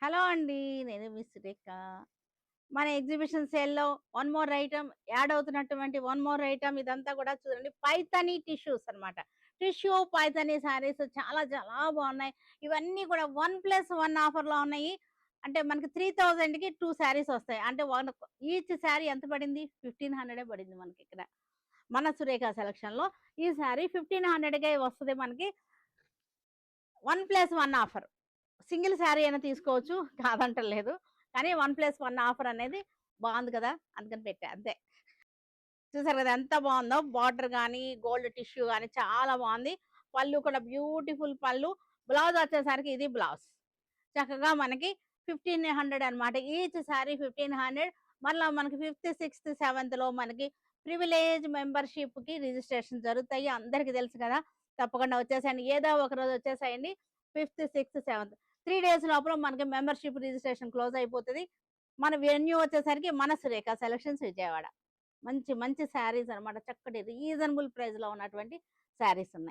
Hello అండి. నేను మీ సురేఖ. మన ఎగ్జిబిషన్ సేల్‌లో వన్ మోర్ ఐటెమ్ యాడ్ అవుతున్నటువంటి వన్ మోర్ ఐటెమ్ ఇదంతా కూడా చూడండి పైథానీ టిష్యూస్ అన్నమాట. టిష్యూ పైథానీ శారీస్ చాలా చాలా బాగున్నాయి. ఇవన్నీ కూడా 1+1 ఆఫర్‌లో ఉన్నాయి. అంటే మనకి 3000కి 2 శారీస్ వస్తాయి. అంటే ఈచ్ శారీ ఎంత పడింది? 1500 పడింది మనకిక్కడ. మన సురేఖ సెలక్షన్‌లో ఈ శారీ 1500కే వస్తది మనకి. 1+1 ఆఫర్. సింగిల్ శారీ అయినా తీసుకోవచ్చు. కాదంటలేదు. కానీ 1+1 ఆఫర్ అనేది బావుంది కదా! అందుకని పెట్టా అంతే. చూసారు కదా! ఎంత బావుందో. బార్డర్ గాని, గోల్డ్ టిష్యూ గాని చాలా బావుంది. పళ్ళు కూడా బ్యూటిఫుల్ పళ్ళు. బ్లౌజ్ వచ్చేసరికి ఇది బ్లౌజ్. చక్కగా మనకి 1500 అనమాట. ఈచ్ శారీ 1500. మళ్ళా మనకి ఫిఫ్త్, సిక్స్త్, సెవెంత్‌లో మనకి ప్రివిలేజ్ మెంబర్‌షిప్‌కి రిజిస్ట్రేషన్ జరుగుతాయి. అందరికీ తెలుసు కదా! తప్పకుండా వచ్చేసేయండి. ఏదో ఒక రోజు వచ్చేసేయండి. ఫిఫ్త్, సిక్స్త్, సెవెంత్ 3 డేస్ లోపల మనకి మెంబర్‌షిప్ రిజిస్ట్రేషన్ క్లోజ్ అయిపోతది. మన వెన్యూ వచ్చేసరికి మన సురేఖ సెలక్షన్స్ విజయవాడ. మంచి మంచి శారీస్ అనమాట. చక్కటి రీజనబుల్ ప్రైస్‌లో ఉన్నటువంటి శారీస్ ఉన్నాయి.